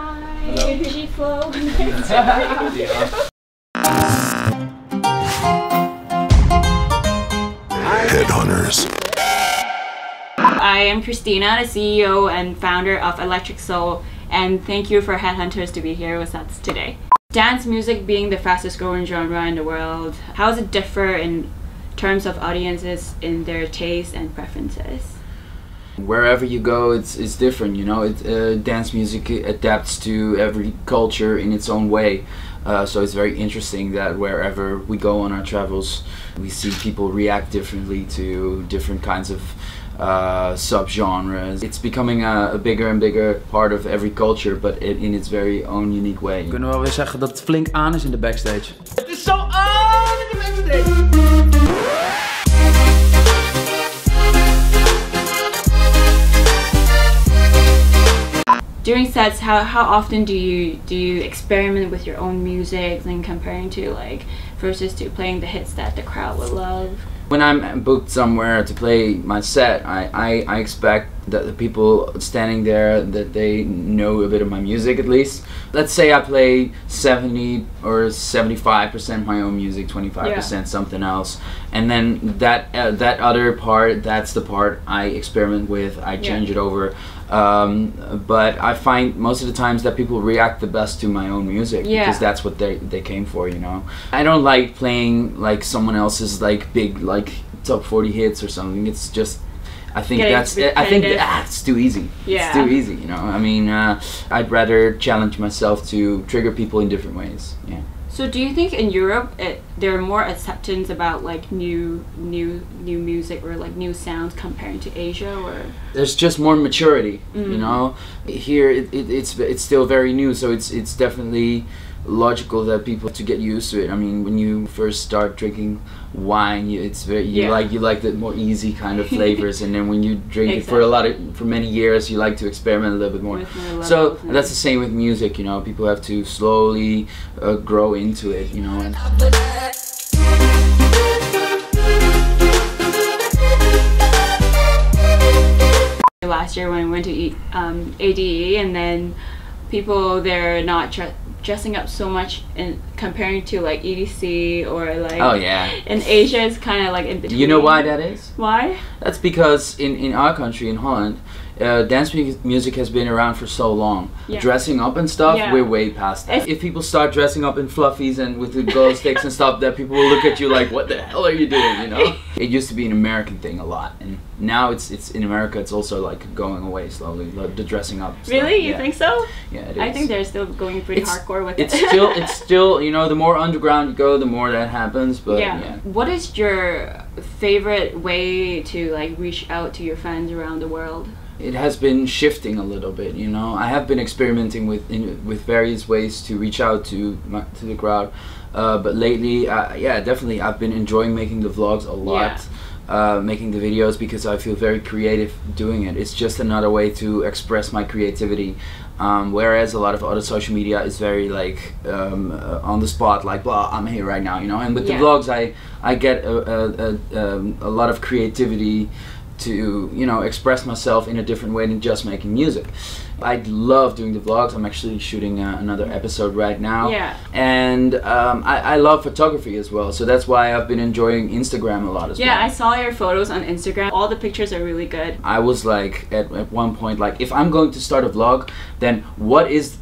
Hi, G-Flow. Headhunterz. I am Christina, the CEO and founder of ElectricSoul, and thank you for Headhunterz to be here with us today. Dance music being the fastest growing genre in the world, how does it differ in terms of audiences in their tastes and preferences? Wherever you go, it's different, you know. Dance music adapts to every culture in its own way. So it's very interesting that wherever we go on our travels, we see people react differently to different kinds of subgenres. It's becoming a bigger and bigger part of every culture, but in its very own unique way. We kunnen wel weer zeggen dat het flink aan is in de backstage. Het is zo aan in de backstage! During sets, how often do you experiment with your own music and comparing to versus to playing the hits that the crowd will love? When I'm booked somewhere to play my set, I expect that the people standing there, that they know a bit of my music at least. Let's say I play 70 or 75% my own music, 25% something else, and then that other part, that's the part I experiment with. I change it over, but I find most of the times that people react the best to my own music because that's what they came for, you know. I don't like playing like someone else's big top 40 hits or something. It's just, I think it's too easy. Yeah. It's too easy, you know. I mean, I'd rather challenge myself to trigger people in different ways. Yeah. So do you think in Europe there are more acceptance about new music or new sounds comparing to Asia, or? There's just more maturity, you know. Here it's still very new, so it's definitely logical that people to get used to it. I mean, when you first start drinking wine, you like the more easy kind of flavors, and then when you drink it for many years, you like to experiment a little bit more. So that's the same with music, you know. People have to slowly grow into it, you know. Last year when we went to ADE, and then people, they're not dressing up so much in comparing to EDC or in Asia it's kind of in between. You know why that is? Why? That's because in our country, in Holland, dance music has been around for so long. Dressing up and stuff, we're way past that. If people start dressing up in fluffies and with the glow sticks and stuff, that people will look at you like, what the hell are you doing, you know? It used to be an American thing a lot, and now it's in America, it's also going away slowly, the dressing up stuff. Really? You think so? Yeah, it is. I think they're still going pretty hardcore with it. It's still, you know, the more underground you go, the more that happens, but yeah. What is your favorite way to reach out to your fans around the world? It has been shifting a little bit, you know. I have been experimenting with various ways to reach out to the crowd, but lately, yeah, definitely, I've been enjoying making the vlogs a lot, making the videos, because I feel very creative doing it. It's just another way to express my creativity, whereas a lot of other social media is very on the spot, blah, I'm here right now, you know. And with the vlogs, I get a lot of creativity to, you know, express myself in a different way than just making music. I love doing the vlogs. I'm actually shooting another episode right now. And I love photography as well, so that's why I've been enjoying Instagram a lot as well. Yeah, I saw your photos on Instagram. All the pictures are really good. I was at one point if I'm going to start a vlog, then what is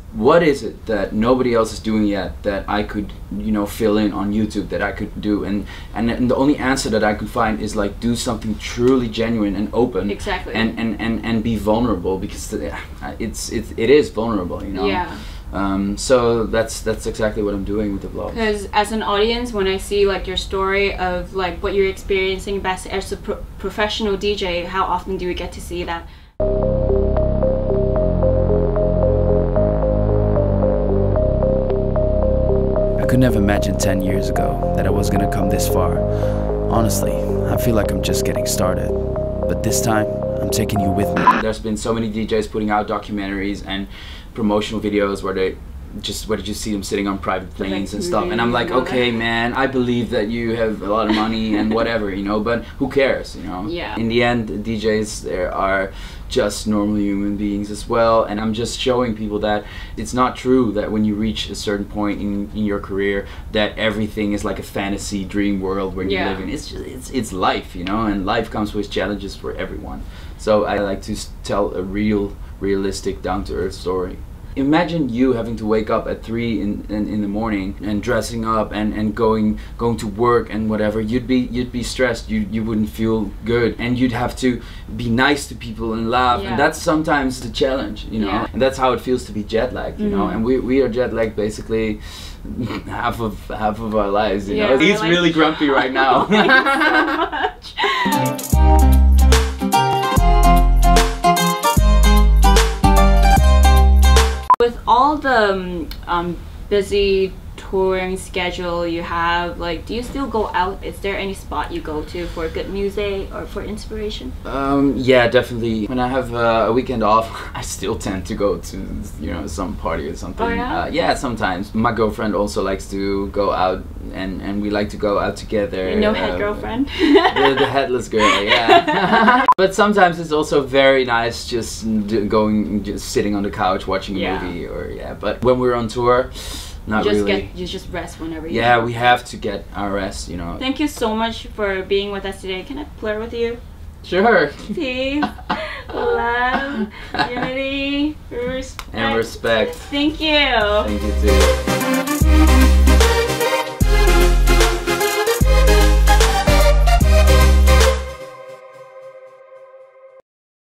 it that nobody else is doing yet that I could, you know, fill in on YouTube, that I could do, and the only answer that I could find is do something truly genuine and open, and be vulnerable, because it is vulnerable, you know. So that's exactly what I'm doing with the vlog. Because as an audience, when I see your story of what you're experiencing best as a professional DJ, how often do we get to see that? I could never imagine 10 years ago that I was gonna come this far. Honestly, I feel like I'm just getting started. But this time, I'm taking you with me. There's been so many DJs putting out documentaries and promotional videos where they just what did you see them sitting on private planes and stuff, really and I'm like, okay, man, I believe that you have a lot of money and whatever, you know, but who cares, you know? Yeah. In the end, DJs there are just normal human beings as well, and I'm just showing people that it's not true that when you reach a certain point in your career that everything is like a fantasy dream world where you live in. It's just, it's life, you know, and life comes with challenges for everyone. So I like to tell a realistic, down-to-earth story. Imagine you having to wake up at 3 in the morning and dressing up and going to work and whatever. You'd be stressed. You wouldn't feel good, and you'd have to be nice to people and laugh. And that's sometimes the challenge, you know. And that's how it feels to be jet lagged, you know. And we are jet lagged basically half of our lives, you know. He's like, really grumpy right now. Thank you so much. With all the busy touring schedule you have, like, do you still go out? Is there any spot you go to for good music or for inspiration? Yeah, definitely. When I have a weekend off, I still tend to go to, you know, some party or something. Oh, yeah? Yeah, sometimes. My girlfriend also likes to go out, and we like to go out together. No head girlfriend? The headless girl, yeah. But sometimes it's also very nice just sitting on the couch watching a movie, or but when we're on tour, not really. You just rest whenever you we have to get our rest, you know. Thank you so much for being with us today. Can I flirt with you? Sure. Peace, love, unity, respect. And respect. Thank you. Thank you too.